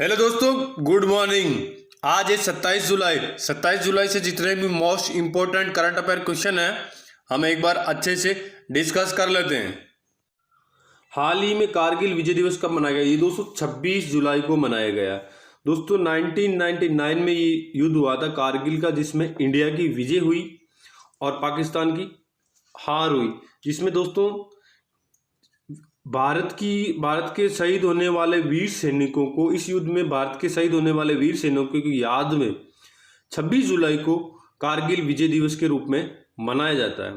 Hello दोस्तों, good morning. आज है 27 जुलाई। 27 जुलाई से जितने भी most important current affair question है हम एक बार अच्छे से डिस्कस कर लेते हैं। हाल ही में कारगिल विजय दिवस कब मनाया गया? ये दोस्तों 26 जुलाई को मनाया गया। दोस्तों 1999 में ये युद्ध हुआ था कारगिल का, जिसमें इंडिया की विजय हुई और पाकिस्तान की हार हुई। जिसमें दोस्तों भारत के शहीद होने वाले वीर सैनिकों को, इस युद्ध में भारत के शहीद होने वाले वीर सैनिकों की याद में 26 जुलाई को कारगिल विजय दिवस के रूप में मनाया जाता है।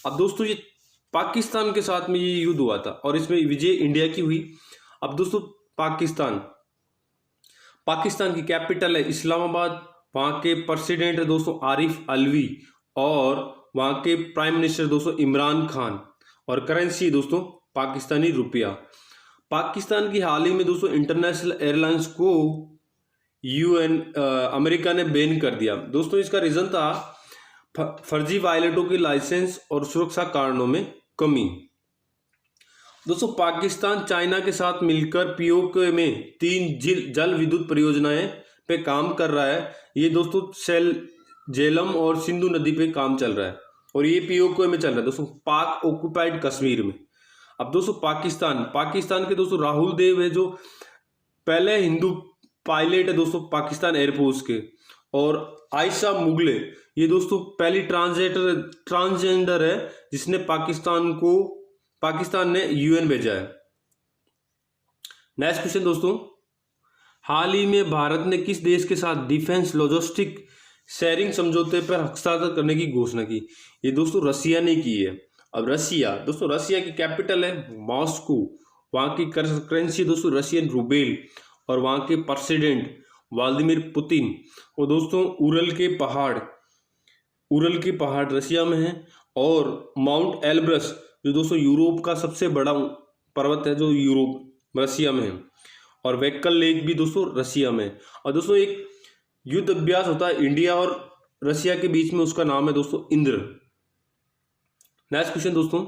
अब दोस्तों ये पाकिस्तान के साथ में ये युद्ध हुआ था और इसमें विजय इंडिया की हुई। अब दोस्तों पाकिस्तान की कैपिटल है इस्लामाबाद। वहाँ के प्रेसिडेंट है दोस्तों आरिफ अलवी और वहाँ के प्राइम मिनिस्टर दोस्तों इमरान खान। और करेंसी दोस्तों पाकिस्तानी रुपया। पाकिस्तान की हाल ही में दोस्तों इंटरनेशनल एयरलाइंस को अमेरिका ने बैन कर दिया। दोस्तों इसका रीजन था फर्जी पायलटों के लाइसेंस और सुरक्षा कारणों में कमी। दोस्तों पाकिस्तान चाइना के साथ मिलकर पीओके में 3 जल विद्युत परियोजनाएं पे काम कर रहा है। ये दोस्तों झेलम और सिंधु नदी पे काम चल रहा है और ये पीओके में चल रहा है दोस्तों, पाक ऑक्युपाइड कश्मीर में। अब दोस्तों पाकिस्तान के दोस्तों राहुल देव है, जो पहले हिंदू पायलट है दोस्तों पाकिस्तान एयरफोर्स के। और आयशा मुगले ये दोस्तों पहली ट्रांसजेंडर है जिसने पाकिस्तान ने यूएन भेजा है। नेक्स्ट क्वेश्चन दोस्तों, हाल ही में भारत ने किस देश के साथ डिफेंस लॉजिस्टिक शेयरिंग समझौते पर हस्ताक्षर करने की घोषणा की? ये दोस्तों रसिया ने की है। अब रसिया की कैपिटल है मॉस्को। वहाँ की करेंसी दोस्तों रशियन रूबेल और वहाँ के प्रेसिडेंट व्लादिमीर पुतिन। और दोस्तों उरल के पहाड़ रसिया में हैं। और माउंट एल्ब्रस जो दोस्तों यूरोप का सबसे बड़ा पर्वत है, जो रसिया में है। और वेक्कल लेक भी दोस्तों रसिया में। और दोस्तों एक युद्ध अभ्यास होता है इंडिया और रसिया के बीच में, उसका नाम है दोस्तों इंद्र। नेक्स्ट क्वेश्चन दोस्तों,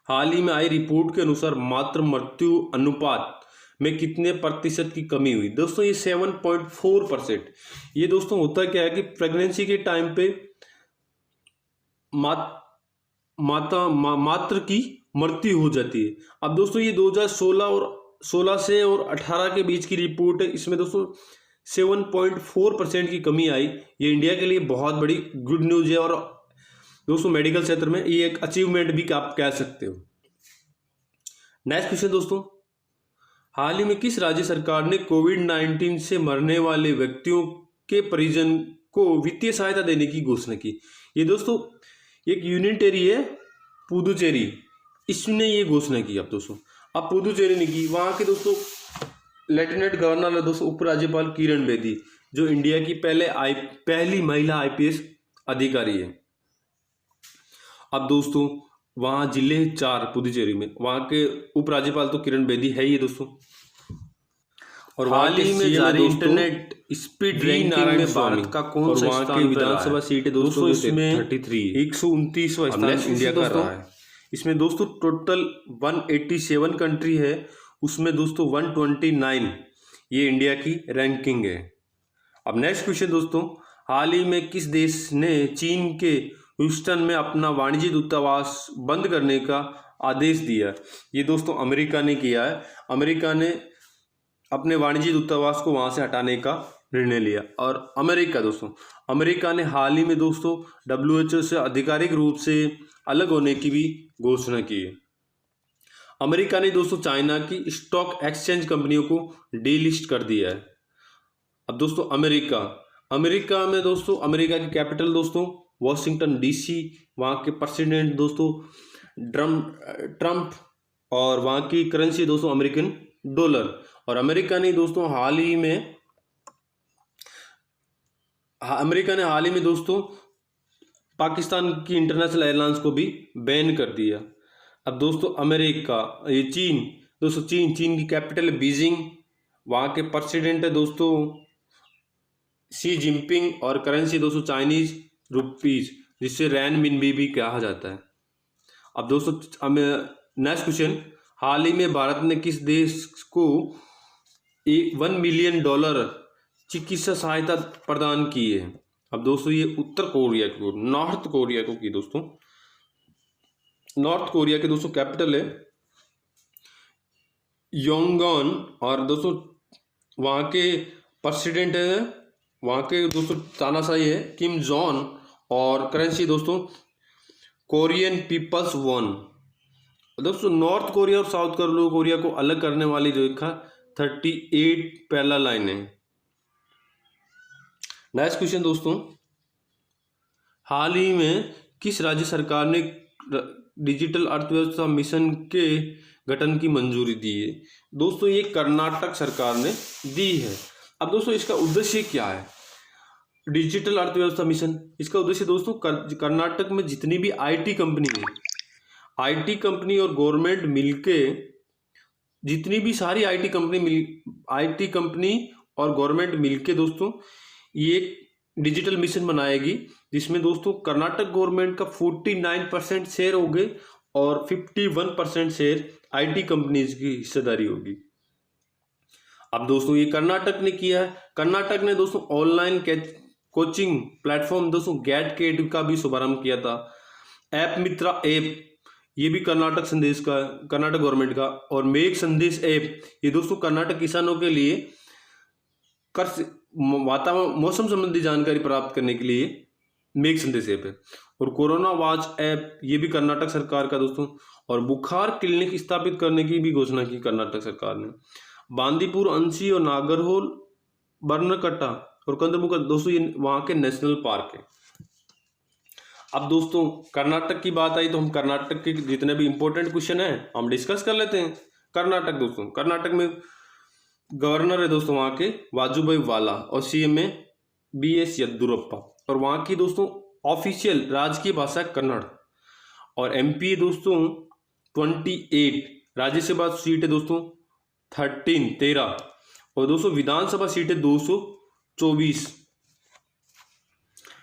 हाल ही में आई रिपोर्ट के अनुसार मातृ मृत्यु अनुपात में कितने प्रतिशत की कमी हुई? दोस्तों ये 7.4%। ये दोस्तों होता क्या है कि प्रेगनेंसी के टाइम पे मातृ की मृत्यु हो जाती है। अब दोस्तों ये 2016 से और 18 के बीच की रिपोर्ट है। इसमें दोस्तों 7.4% की कमी आई। ये इंडिया के लिए बहुत बड़ी गुड न्यूज है और दोस्तों मेडिकल क्षेत्र में ये एक अचीवमेंट भी आप कह सकते हो। नेक्स्ट क्वेश्चन दोस्तों, हाल ही में किस राज्य सरकार ने कोविड-19 से मरने वाले व्यक्तियों के परिजन को वित्तीय सहायता देने की घोषणा की? ये दोस्तों एक यूनियन टेरिटरी है पुदुचेरी, इसने ये घोषणा की। अब दोस्तों अब पुदुचेरी ने की, वहाँ के दोस्तों लेफ्टिनेंट गवर्नर है दोस्तों उपराज्यपाल किरण बेदी, जो इंडिया की पहली महिला आईपीएस अधिकारी है। अब दोस्तों वहाँ जिले 4 पुदुचेरी में, वहाँ के उपराज्यपाल तो किरण बेदी है ही दोस्तों। और हाल ही में जारी इंटरनेट स्पीड रैंकिंग में भारत का कौन सा स्थान के विधानसभा सीट है दोस्तों? इसमें 129वां स्थान इंडिया का रहा है। इसमें दोस्तों टोटल 187 कंट्री है, उसमें दोस्तों 129 ये इंडिया की रैंकिंग है। अब नेक्स्ट क्वेश्चन दोस्तों, हाल ही में किस देश ने चीन के ह्यूस्टन में अपना वाणिज्य दूतावास बंद करने का आदेश दिया? ये दोस्तों अमेरिका ने किया है। अमेरिका ने अपने वाणिज्य दूतावास को वहाँ से हटाने का निर्णय लिया। और अमेरिका ने हाल ही में दोस्तों WHO से आधिकारिक रूप से अलग होने की भी घोषणा की है। अमेरिका ने दोस्तों चाइना की स्टॉक एक्सचेंज कंपनियों को डीलिस्ट कर दिया है। अब दोस्तों अमेरिका में दोस्तों अमेरिका की कैपिटल दोस्तों वॉशिंगटन DC। वहाँ के प्रेसिडेंट दोस्तों ट्रम्प और वहाँ की करेंसी दोस्तों अमेरिकन डॉलर। और अमेरिका ने हाल ही में दोस्तों पाकिस्तान की इंटरनेशनल एयरलाइंस को भी बैन कर दिया। अब दोस्तों चीन की कैपिटल बीजिंग। वहाँ के प्रेसिडेंट है दोस्तों शी जिनपिंग और करेंसी दोस्तों चाइनीज रुपीज, जिससे रैनमिनबी भी कहा जाता है। अब दोस्तों नेक्स्ट क्वेश्चन, हाल ही में भारत ने किस देश को $1 मिलियन चिकित्सा सहायता प्रदान की है। अब दोस्तों ये उत्तर कोरिया को, नॉर्थ कोरिया को की दोस्तों। नॉर्थ कोरिया के दोस्तों कैपिटल है योंगन, और दोस्तों वहाँ के प्रेसिडेंट है, वहाँ के दोस्तों तानाशाही है किम जॉन, और करेंसी दोस्तों कोरियन पीपल्स वॉन। दोस्तों नॉर्थ कोरिया और साउथ कोरिया को अलग करने वाली रेखा 38 पहला लाइन है। नेक्स्ट क्वेश्चन दोस्तों, हाल ही में किस राज्य सरकार ने डिजिटल अर्थव्यवस्था मिशन के गठन की मंजूरी दी है? दोस्तों ये कर्नाटक सरकार ने दी है। अब दोस्तों इसका उद्देश्य क्या है? डिजिटल अर्थव्यवस्था मिशन, इसका उद्देश्य दोस्तों कर्नाटक में जितनी भी आईटी कंपनी है, आईटी कंपनी और गवर्नमेंट मिलके, जितनी भी सारी आईटी कंपनी और गवर्नमेंट मिलके दोस्तों ये डिजिटल मिशन बनाएगी, जिसमें दोस्तों कर्नाटक गवर्नमेंट का 49% शेयर होगे और 51% शेयर आईटी कंपनीज की हिस्सेदारी होगी। अब दोस्तों ये कर्नाटक ने किया है। कर्नाटक ने दोस्तों ऑनलाइन कोचिंग प्लेटफॉर्म दोस्तों गेट का भी शुभारंभ किया था। ऐप मित्रा ऐप, ये भी कर्नाटक गवर्नमेंट का, और मेघ संदेश ऐप, ये दोस्तों कर्नाटक किसानों के लिए वातावरण मौसम संबंधी जानकारी प्राप्त करने के लिए मेघ संदेश ऐप है। और कोरोना वॉच ऐप, ये भी कर्नाटक सरकार का दोस्तों। और बुखार क्लिनिक स्थापित करने की भी घोषणा की कर्नाटक सरकार ने। बांदीपुर, अंशी और नागरहोल, बर्नकट्टा और कंदमुका दोस्तों ये वहाँ के नेशनल पार्क है। अब दोस्तों कर्नाटक की बात आई तो हम कर्नाटक के जितने भी इंपॉर्टेंट क्वेश्चन हैं हम डिस्कस कर लेते हैं। कर्नाटक दोस्तों, कर्नाटक में गवर्नर है दोस्तों वहाँ के वाजुभाई वाला, और सीएम है BS येदियुरप्पा, और वहाँ की दोस्तों ऑफिशियल राजकीय भाषा है कन्नड़। और MP है दोस्तों 28, राज्यसभा सीट है दोस्तों 13, और दोस्तों विधानसभा सीट है 224।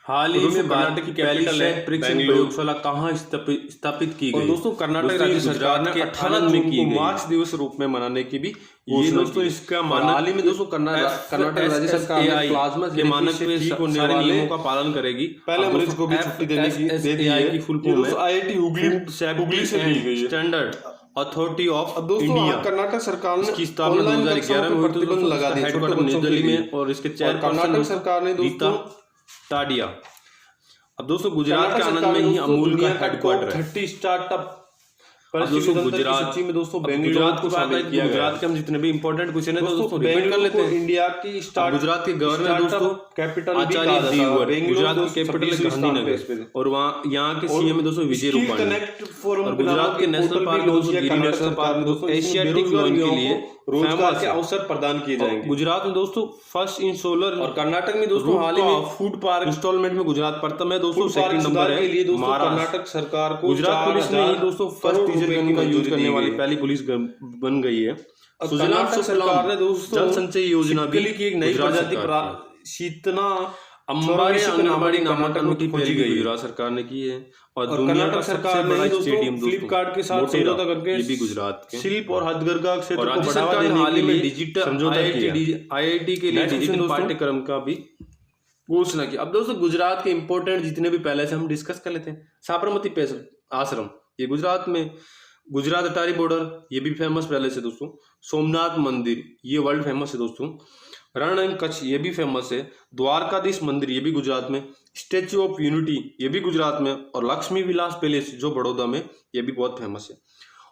हाल ही में कर्नाटक की कैपिटल है परीक्षण प्रयोगशाला कहाँ स्थापित की गई? और दोस्तों कर्नाटक राज्य सरकार ने 18 जून को मार्क्स दिवस रूप में मनाने की भी ये दोस्तों इसका हाल ही में दोस्तों कर्नाटक राज्य सरकार ने प्लाज्मा के मानक पे सारे नियमों का पालन करेगी। पहले मरीज को भी छुट्टी देने की दे दी है। की फुल फॉर्म है IIT हुगली से दी गई है। Standard authority of India. Karnataka सरकार ने इसकी स्थापना 2011 में हुई थी, लगा दी हेडक्वार्टर नई दिल्ली में, और इसके कर्नाटक सरकार ने दोस्तों टाडिया। अब दोस्तों गुजरात के आनंद में ही अमूल का हेडक्वार्टर है। 30 स्टार्टअप दोस्तों गुजरात में दोस्तों गुजरात को शामिल किया। गुजरात के हम जितने भी इंपॉर्टेंट क्वेश्चन है दोस्तों रिपीट कर लेते हैं। इंडिया की गुजरात के गवर्नर दोस्तों कैपिटल आचार्य देवव्रत, गुजरात की कैपिटल है गांधीनगर, और वहाँ यहाँ के CM है दोस्तों विजय रूपाणी, और गुजरात के नेशनल पार्क दोस्तों गिरी नेशनल पार्क दोस्तों एशियाटिक लोन के लिए रोजगार के अवसर प्रदान किए जाएंगे। गुजरात में दोस्तों फर्स्ट इन सोलर, और कर्नाटक में दोस्तों हाल ही में फूड पार्क इंस्टॉलमेंट में गुजरात प्रथम है दोस्तों, सेकंड नंबर है के लिए दोस्तों कर्नाटक सरकार को। गुजरात पुलिस ने ही दोस्तों फर्स्ट डीजल गन का यूज करने वाली पहली पुलिस बन गई है। कर्नाटक सरकार ने दोस्तों जल संचय योजना भी की, एक नई प्रजाति शीतना अंबाड़ी आंगनबाड़ी नामांकन की पहली गई गुजरात सरकार ने की है। और दुनिया का सरकार ने स्टेडियम फ्लिपकार्ट के साथ समझौता करके ये भी गुजरात के शिल्प और हथकरघा क्षेत्र को बढ़ावा देने के लिए डिजिटल IIT के लिए डिजिटल पाठ्यक्रम का भी घोषणा की। अब दोस्तों गुजरात के इंपॉर्टेंट जितने भी पहले से हम डिस्कस कर लेते हैं। साबरमती आश्रम ये गुजरात में, गुजरात अटारी बॉर्डर ये भी फेमस पहले से दोस्तों, सोमनाथ मंदिर ये वर्ल्ड फेमस है दोस्तों, रण एंड कच्छ ये भी फेमस है, द्वारकाधीश मंदिर ये भी गुजरात में, स्टैच्यू ऑफ यूनिटी ये भी गुजरात में, और लक्ष्मी विलास पैलेस जो बड़ौदा में ये भी बहुत फेमस है।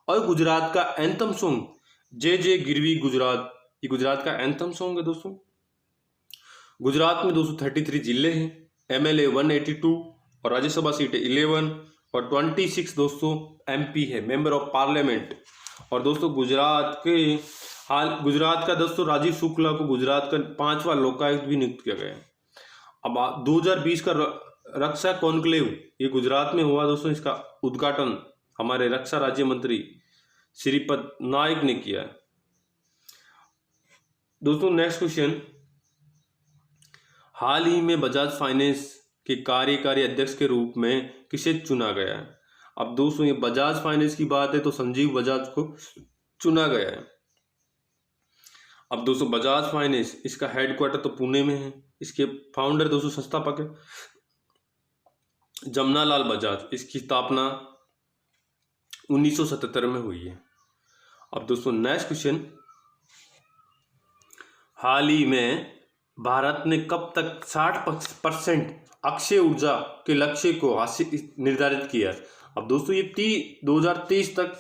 और गुजरात का एंथम सॉन्ग जय जय गिरवी गुजरात, ये गुजरात का एंथम सॉन्ग है दोस्तों। गुजरात में दोस्तों 33 जिले हैं, MLA 182 और राज्यसभा सीट 11 और 26 दोस्तों MP है मेंबर ऑफ पार्लियामेंट। और दोस्तों गुजरात का दोस्तों राजीव शुक्ला को गुजरात का 5वां लोकायुक्त भी नियुक्त किया गया है। अब 2020 का रक्षा कॉन्क्लेव ये गुजरात में हुआ दोस्तों, इसका उद्घाटन हमारे रक्षा राज्य मंत्री श्रीपद नायक ने किया है। दोस्तों नेक्स्ट क्वेश्चन, हाल ही में बजाज फाइनेंस के कार्यकारी अध्यक्ष के रूप में किसे चुना गया है? अब दोस्तों ये बजाज फाइनेंस की बात है तो संजीव बजाज को चुना गया है। अब दोस्तों बजाज फाइनेंस, इसका हेडक्वार्टर तो पुणे में है। इसके फाउंडर दोस्तों संस्थापक है जमनालाल बजाज। इसकी स्थापना 1977 में हुई है। अब दोस्तों नेक्स्ट क्वेश्चन, हाल ही में भारत ने कब तक 60% अक्षय ऊर्जा के लक्ष्य को हासिल निर्धारित किया? अब दोस्तों ये 2023 तक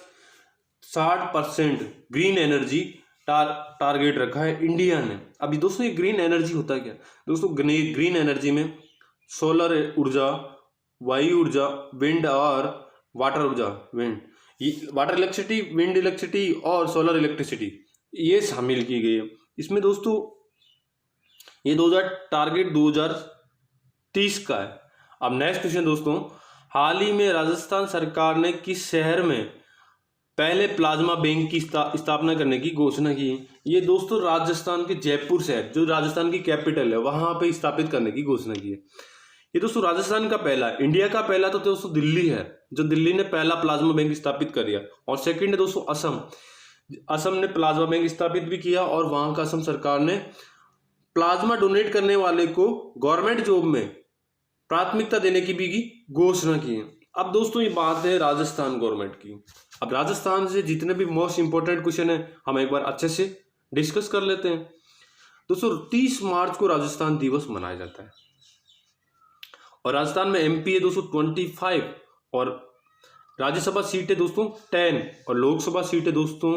60% ग्रीन एनर्जी टारगेट रखा है इंडिया ने। अभी दोस्तों ये ग्रीन एनर्जी होता है क्या? दोस्तों ग्रीन एनर्जी में सोलर ऊर्जा, वायु ऊर्जा, विंड और वाटर ऊर्जा, वाटर इलेक्ट्रिसिटी, विंड इलेक्ट्रिसिटी और सोलर इलेक्ट्रिसिटी ये शामिल की गई है इसमें। दोस्तों ये 2030 का है। अब नेक्स्ट क्वेश्चन दोस्तों, हाल ही में राजस्थान सरकार ने किस शहर में पहले प्लाज्मा बैंक की स्थापना करने की घोषणा की? ये दोस्तों राजस्थान के जयपुर शहर, जो राजस्थान की कैपिटल है, वहां पे स्थापित करने की घोषणा की है। ये दोस्तों राजस्थान का पहला, इंडिया का पहला तो दोस्तों दिल्ली है, जो दिल्ली ने पहला प्लाज्मा बैंक स्थापित कर दिया। और सेकंड है दोस्तों असम ने प्लाज्मा बैंक स्थापित भी किया और वहां का असम सरकार ने प्लाज्मा डोनेट करने वाले को गवर्नमेंट जॉब में प्राथमिकता देने की भी घोषणा की है। अब दोस्तों ये बात है राजस्थान गवर्नमेंट की। अब राजस्थान से जितने भी मोस्ट इंपोर्टेंट क्वेश्चन है हम एक बार अच्छे से डिस्कस कर लेते हैं। दोस्तों 30 मार्च को राजस्थान दिवस मनाया जाता है और राजस्थान में एमपी है दोस्तों 25 और राज्यसभा सीट है दोस्तों 10 और लोकसभा सीट है दोस्तों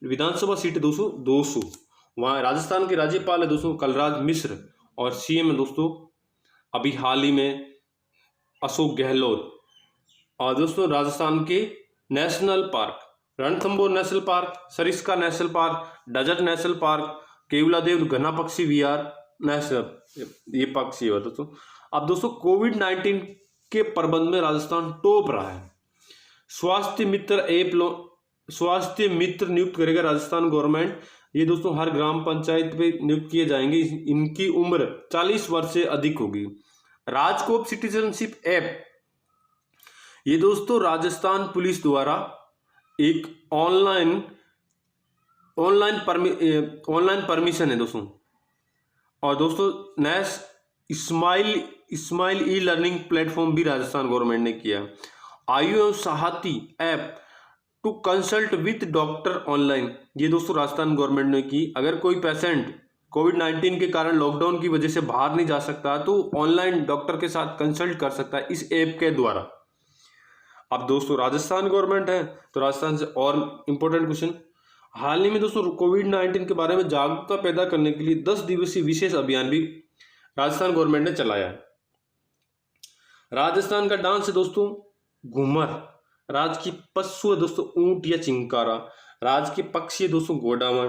विधानसभा सीट है दोस्तों 200। वहाँ राजस्थान के राज्यपाल है दोस्तों कलराज मिश्र और सीएम है दोस्तों अभी हाल ही में अशोक गहलोत। और दोस्तों राजस्थान के national park, Ranthambore national park, Sariska national park, desert national park, Keoladeo Ghana पक्षी विहार नेशनल, ये पक्षी है दोस्तों। अब दोस्तों कोविड-19 के प्रबंध में राजस्थान टॉप रहा है। स्वास्थ्य मित्र नियुक्त करेगा राजस्थान गवर्नमेंट। ये दोस्तों हर ग्राम पंचायत पे नियुक्त किए जाएंगे। इनकी उम्र 40 वर्ष से अधिक होगी। राजकोप सिटीजनशिप ऐप, ये दोस्तों राजस्थान पुलिस द्वारा एक ऑनलाइन परमिशन है दोस्तों। और दोस्तों next smile e learning platform भी राजस्थान गवर्नमेंट ने किया। आयु एवं साहती app to consult with doctor online, ये दोस्तों राजस्थान गवर्नमेंट ने की। अगर कोई पेशेंट कोविड-19 के कारण लॉकडाउन की वजह से बाहर नहीं जा सकता तो ऑनलाइन डॉक्टर के साथ कंसल्ट कर सकता है इस ऐप के द्वारा। अब दोस्तों राजस्थान गवर्नमेंट है तो राजस्थान से और इंपॉर्टेंट क्वेश्चन, हाल ही में दोस्तों कोविड-19 के बारे में जागरूकता पैदा करने के लिए 10 दिवसीय विशेष अभियान भी राजस्थान गवर्नमेंट ने चलाया है। राजस्थान का डांस है दोस्तों घूमर, राज्य की पशु है दोस्तों ऊंट या चिंकारा, राज्य के पक्षी है दोस्तों गोडामर,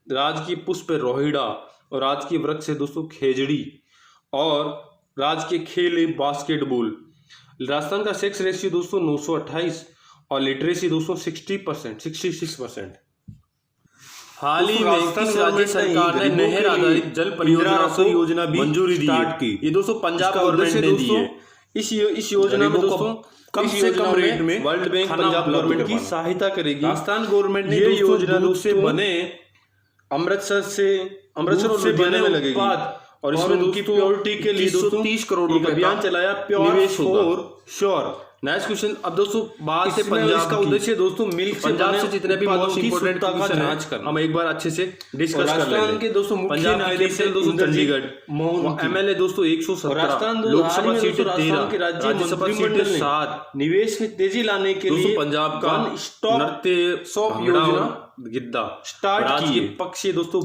राज्य की पुष्प है रोहिड़ा और राज्य की वृक्ष है दोस्तों खेजड़ी और राज्य के खेल है बास्केटबॉल। राजस्थान का सेक्स रेशियो दोस्तों 928 और लिटरेसी दोस्तों 66%। हाल ही में राज्य सरकार ने नहर आधारित जल परियोजना योजना भी मंजूरी दी। ये दोस्तों पंजाब गवर्नमेंट ने दी है। इस योजना में दोस्तों कम से कम रेट में वर्ल्ड बैंक पंजाब गवर्नमेंट की सहायता करेगी। राजस्थान गवर्नमेंट ने ये योजना दूध से बने अमृतसर से बने लगेगी और इसमें उनकी प्योरिटी के लिए 30 करोड़ रुपए अभियान चलाया, निवेश फॉर श्योर। नेक्स्ट क्वेश्चन, अब दोस्तों बात है पंजाब का उद्देश्य दोस्तों मिल्क से पंजाब से जितने भी मोस्ट इंपोर्टेंट क्वेश्चन जांच करना, हम एक बार अच्छे से डिस्कस कर लेते हैं। के दोस्तों पंजाब न्यायाधीश दोस्तों चंडीगढ़, एमएलए दोस्तों 117, लोकसभा सीटें 13, राज्यसभा सीटें 7। निवेश में तेजी लाने के लिए पंजाब का नृत्य शॉप योजना गिद्दा स्टार्ट की। पक्षी दोस्तों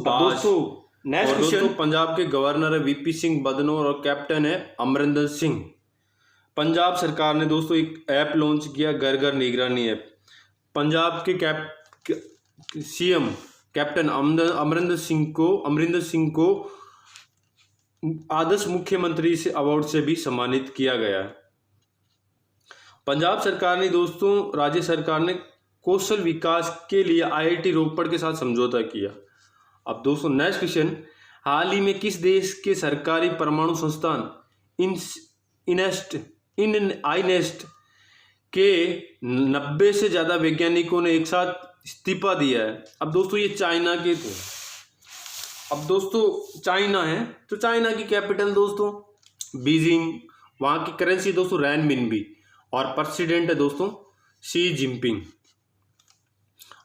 नेक्स्ट क्वेश्चन, पंजाब के गवर्नर है वीपी सिंह बदनौर और कैप्टन है अमरिंदर सिंह। पंजाब सरकार ने दोस्तों एक ऐप लॉन्च किया, घर घर निगरानी ऐप। पंजाब के सीएम कैप्टन अमरिंदर सिंह को आदर्श मुख्यमंत्री से अवार्ड से भी सम्मानित किया गया है। पंजाब सरकार ने दोस्तों राज्य सरकार ने कौशल विकास के लिए आईआईटी रोपड़ के साथ समझौता किया। अब दोस्तों नेक्स्ट क्वेश्चन, हाल ही में किस देश के सरकारी परमाणु संस्थान आईनेस्ट के 90 से ज्यादा वैज्ञानिकों ने एक साथ इस्तीफा दिया है। अब दोस्तों ये चाइना के थे। अब दोस्तों चाइना है, तो चाइना की कैपिटल दोस्तों बीजिंग, वहाँ की करेंसी दोस्तों रैनमिनबी, और प्रेसिडेंट है दोस्तों शी जिनपिंग।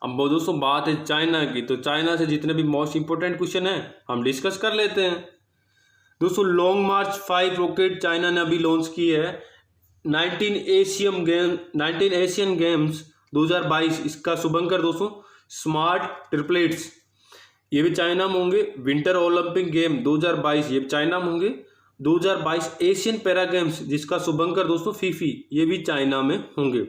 अब वो दोस्तों बात है चाइना की, तो चाइना से जितने भी मोस्ट इंपोर्टेंट क्वेश्चन है हम डिस्कस कर लेते हैं। दोस्तों लॉन्ग मार्च 5 रॉकेट चाइना ने अभी लॉन्च की है। 19 एशियन गेम्स 2022 इसका शुभंकर दोस्तों स्मार्ट ट्रिपलेट्स, ये भी चाइना में होंगे। विंटर ओलंपिक गेम 2022 ये चाइना में होंगे। 2022 एशियन पैरा गेम्स जिसका शुभंकर दोस्तों फीफी, ये भी चाइना में होंगे।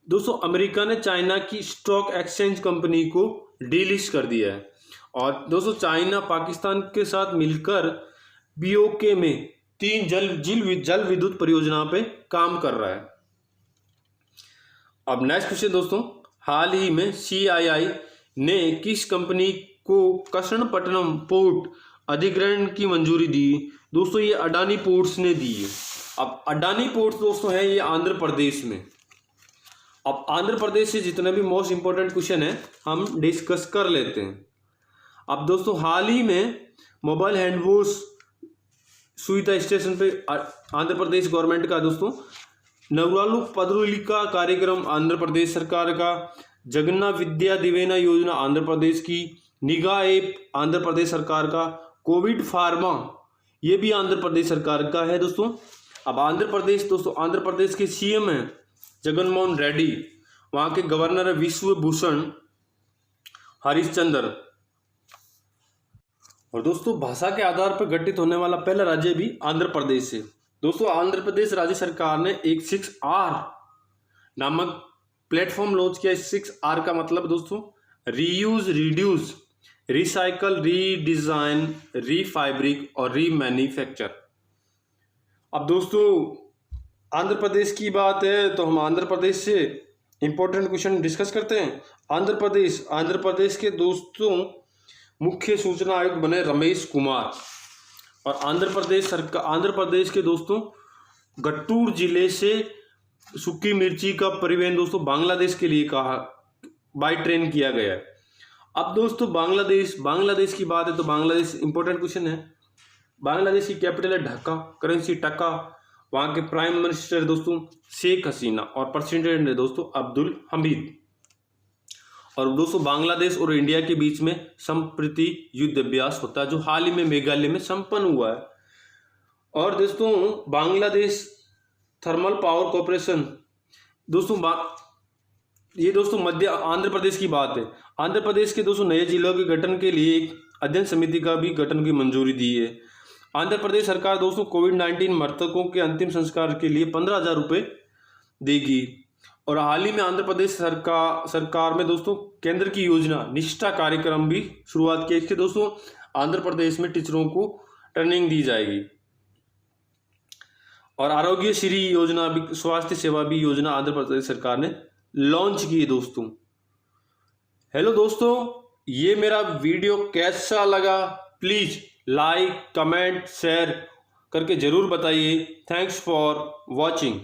दोस्तों अमेरिका ने चाइना की स्टॉक एक्सचेंज कंपनी को डीलिस्ट कर दिया है। और दोस्तों चाइना पाकिस्तान के साथ मिलकर बीओके में 3 जल विद्युत परियोजना पे काम कर रहा है। अब नेक्स्ट क्वेश्चन दोस्तों, हाल ही में CII ने किस कंपनी को कृष्णपट्टनम पोर्ट अधिग्रहण की मंजूरी दी? दोस्तों ये अडानी पोर्ट्स ने दी है। अब अडानी पोर्ट्स दोस्तों है ये आंध्र प्रदेश में। अब आंध्र प्रदेश से जितने भी मोस्ट इंपोर्टेंट क्वेश्चन है हम डिस्कस कर लेते हैं। अब दोस्तों हाल ही में मोबाइल हैंड वॉश सुविधा स्टेशन पे आंध्र प्रदेश गवर्नमेंट का दोस्तों नवरालु पदरुलिका कार्यक्रम आंध्र प्रदेश सरकार का, जगन्नाथ विद्या दिवेना योजना आंध्र प्रदेश की, निगाह ऐप आंध्र प्रदेश सरकार का, कोविड फार्मा ये भी आंध्र प्रदेश सरकार का है दोस्तों। अब आंध्र प्रदेश दोस्तों, आंध्र प्रदेश के CM है जगनमोहन रेड्डी, वहाँ के गवर्नर है विश्वभूषण हरिश्चंद्र। और दोस्तों भाषा के आधार पर गठित होने वाला पहला राज्य भी आंध्र प्रदेश है। दोस्तों आंध्र प्रदेश राज्य सरकार ने एक 6R नामक प्लेटफॉर्म लॉन्च किया। 6R का मतलब दोस्तों रीयूज, रिड्यूस, रिसाइकल, रीडिजाइन, रीफैब्रिक और रीमैन्युफैक्चर। अब दोस्तों आंध्र प्रदेश की बात है तो हम आंध्र प्रदेश से इंपॉर्टेंट क्वेश्चन डिस्कस करते हैं। आंध्र प्रदेश के दोस्तों मुख्य सूचना आयुक्त बने रमेश कुमार। और आंध्र प्रदेश के दोस्तों गट्टूर जिले से सूखी मिर्ची का परिवहन दोस्तों बांग्लादेश के लिए कहा बाय ट्रेन किया गया है। अब दोस्तों बांग्लादेश की बात है तो बांग्लादेश इंपॉर्टेंट क्वेश्चन है। बांग्लादेश की कैपिटल है ढाका, करेंसी टका, वहाँ के प्राइम मिनिस्टर दोस्तों शेख हसीना और प्रेसिडेंट है दोस्तों अब्दुल हमीद। और दोस्तों बांग्लादेश और इंडिया के बीच में संप्रति युद्ध अभ्यास होता है जो हाल ही में मेघालय में संपन्न हुआ है। और दोस्तों बांग्लादेश थर्मल पावर कॉर्पोरेशन दोस्तों ये दोस्तों मध्य आंध्र प्रदेश की बात है। आंध्र प्रदेश के दोस्तों नए जिलों के गठन के लिए एक अध्ययन समिति का भी गठन की मंजूरी दी है। आंध्र प्रदेश सरकार दोस्तों कोविड-19 मृतकों के अंतिम संस्कार के लिए 15,000 रुपये देगी। और हाल ही में आंध्र प्रदेश सरकार में दोस्तों केंद्र की योजना निष्ठा कार्यक्रम भी शुरुआत की। इसके दोस्तों आंध्र प्रदेश में टीचरों को ट्रेनिंग दी जाएगी। और आरोग्य श्री योजना भी, स्वास्थ्य सेवा भी योजना आंध्र प्रदेश सरकार ने लॉन्च की है दोस्तों। हेलो दोस्तों, ये मेरा वीडियो कैसा लगा प्लीज लाइक, कमेंट, शेयर करके जरूर बताइए। Thanks for watching.